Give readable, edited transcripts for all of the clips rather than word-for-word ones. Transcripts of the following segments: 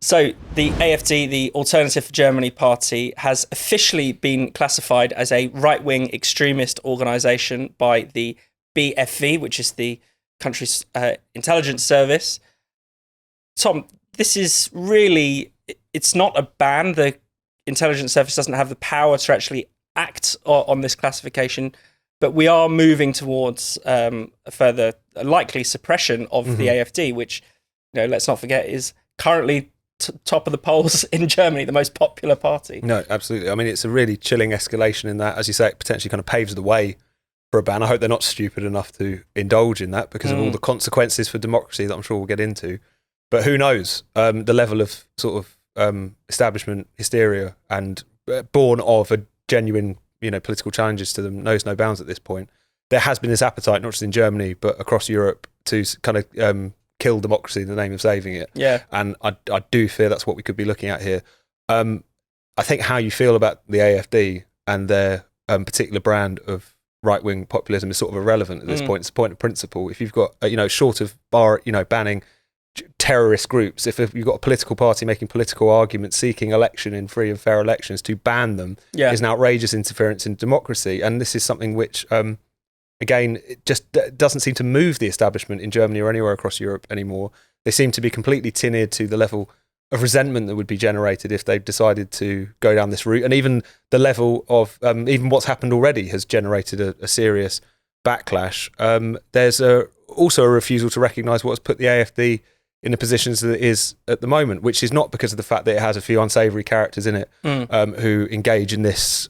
So the AfD, the Alternative for Germany Party, has officially been classified as a right-wing extremist organisation by the BFV, which is the country's intelligence service. Tom, this is really, it's not a ban. The intelligence service doesn't have the power to actually act on this classification, but we are moving towards a further likely suppression of the AfD, which, let's not forget, is currently top of the polls in Germany, the most popular party. No, absolutely. I mean, it's a really chilling escalation in that, as you say, it potentially kind of paves the way for a ban. I hope they're not stupid enough to indulge in that because of all the consequences for democracy that I'm sure we'll get into. But who knows? The level of sort of establishment hysteria and born of a genuine, political challenges to them knows no bounds at this point. There has been this appetite, not just in Germany, but across Europe, to kind of kill democracy in the name of saving it. Yeah. And I do fear that's what we could be looking at here. I think how you feel about the AfD and their particular brand of right-wing populism is sort of irrelevant at this point. It's a point of principle. If you've got, short of banning terrorist groups, if you've got a political party making political arguments, seeking election in free and fair elections, to ban them is an outrageous interference in democracy. And this is something which... Again, it just doesn't seem to move the establishment in Germany or anywhere across Europe anymore. They seem to be completely tin-eared to the level of resentment that would be generated if they decided to go down this route. And even the level of, even what's happened already has generated a serious backlash. There's also a refusal to recognise what has put the AfD in the positions that it is at the moment, which is not because of the fact that it has a few unsavoury characters in it who engage in this,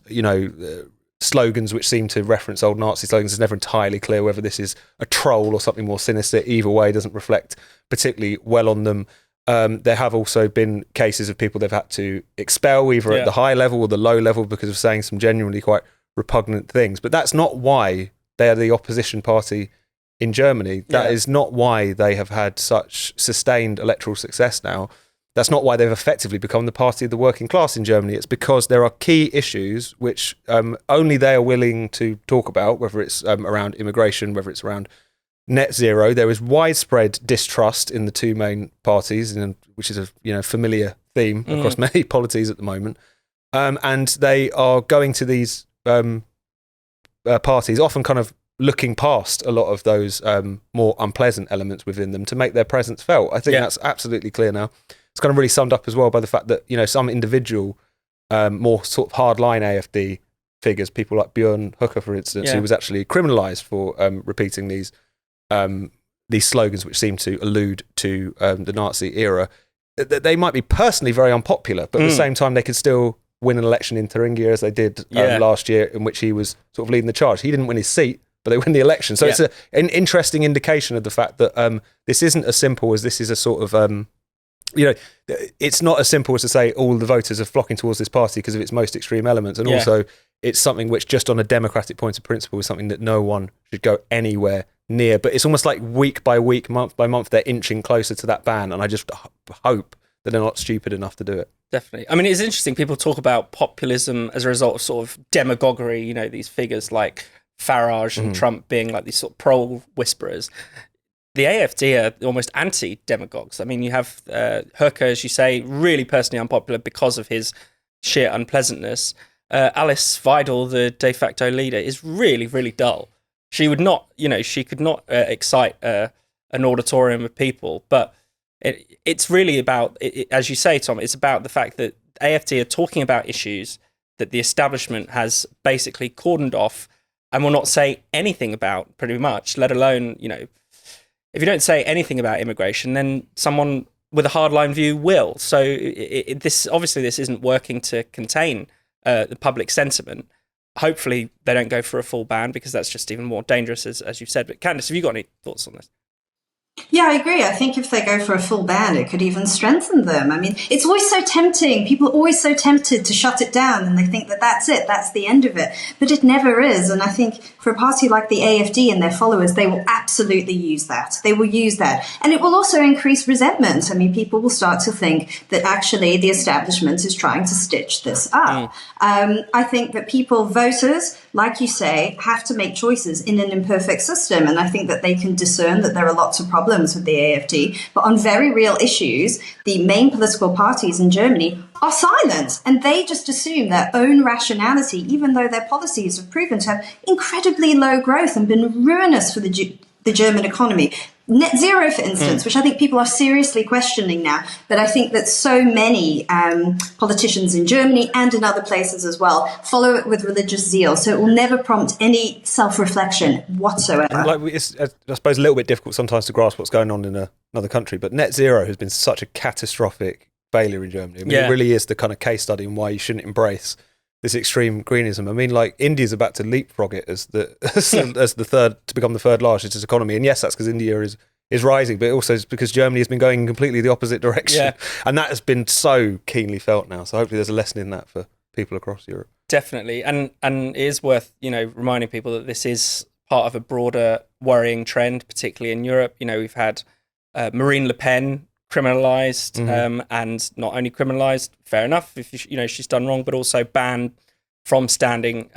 slogans which seem to reference old Nazi slogans. It's never entirely clear whether this is a troll or something more sinister. Either way, doesn't reflect particularly well on them. There have also been cases of people they've had to expel either at the high level or the low level because of saying some genuinely quite repugnant things. But that's not why they are the opposition party in Germany. That is not why they have had such sustained electoral success now. That's not why they've effectively become the party of the working class in Germany. It's because there are key issues which only they are willing to talk about, whether it's around immigration, whether it's around net zero. There is widespread distrust in the two main parties, which is a familiar theme across many polities at the moment. And they are going to these parties, often kind of looking past a lot of those more unpleasant elements within them to make their presence felt. I think that's absolutely clear now. It's kind of really summed up as well by the fact that, some individual, more sort of hardline AfD figures, people like Björn Höcke, for instance, who was actually criminalised for repeating these slogans which seem to allude to the Nazi era. They might be personally very unpopular, but at the same time, they could still win an election in Thuringia, as they did last year, in which he was sort of leading the charge. He didn't win his seat, but they win the election. So it's an interesting indication of the fact that this isn't as simple as this is a sort of... it's not as simple as to say all the voters are flocking towards this party because of its most extreme elements. And also, it's something which, just on a democratic point of principle, is something that no one should go anywhere near. But it's almost like week by week, month by month, they're inching closer to that ban. And I just hope that they're not stupid enough to do it. Definitely. I mean, it's interesting. People talk about populism as a result of sort of demagoguery, these figures like Farage and Trump being like these sort of pro-whisperers. The AfD are almost anti-demagogues. I mean, you have Höcke, as you say, really personally unpopular because of his sheer unpleasantness. Alice Weidel, the de facto leader, is really, really dull. She would not, she could not excite an auditorium of people. But it's really about, as you say, Tom, it's about the fact that AfD are talking about issues that the establishment has basically cordoned off and will not say anything about, pretty much, let alone, if you don't say anything about immigration, then someone with a hardline view will. So this isn't working to contain the public sentiment. Hopefully they don't go for a full ban because that's just even more dangerous, as you've said. But Candice, have you got any thoughts on this? Yeah, I agree. I think if they go for a full ban, it could even strengthen them. I mean, it's always so tempting. People are always so tempted to shut it down, and they think that that's it, that's the end of it. But it never is. And I think for a party like the AfD and their followers, they will absolutely use that. They will use that. And it will also increase resentment. I mean, people will start to think that actually the establishment is trying to stitch this up. I think that voters, like you say, have to make choices in an imperfect system. And I think that they can discern that there are lots of problems problems with the AfD, but on very real issues, the main political parties in Germany are silent, and they just assume their own rationality, even though their policies have proven to have incredibly low growth and been ruinous for the German economy. Net zero, for instance, which I think people are seriously questioning now. But I think that so many politicians in Germany and in other places as well follow it with religious zeal. So it will never prompt any self-reflection whatsoever. And it's, I suppose, a little bit difficult sometimes to grasp what's going on in another country. But net zero has been such a catastrophic failure in Germany. I mean, it really is the kind of case study in why you shouldn't embrace this extreme greenism. I mean, India's about to leapfrog it as the third, to become the third largest economy. And yes, that's because India is rising, but also it's because Germany has been going completely the opposite direction. Yeah. And that has been so keenly felt now. So hopefully there's a lesson in that for people across Europe. Definitely. And it is worth, reminding people that this is part of a broader worrying trend, particularly in Europe. We've had Marine Le Pen criminalised, and not only criminalised, fair enough, if she's done wrong, but also banned from standing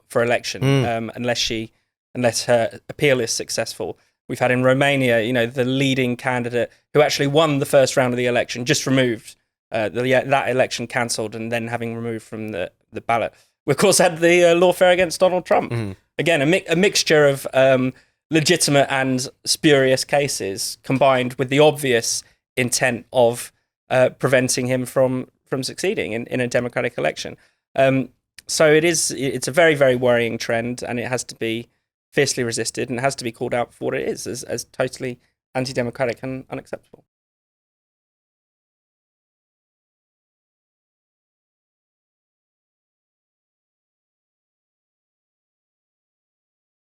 for election unless her appeal is successful. We've had in Romania, the leading candidate who actually won the first round of the election, just removed, that election cancelled, and then having removed from the ballot. We of course had the lawfare against Donald Trump. Again, a mixture of legitimate and spurious cases combined with the obvious intent of preventing him from succeeding in a democratic election. So it's a very, very worrying trend, and it has to be fiercely resisted, and it has to be called out for what it is, as totally anti-democratic and unacceptable.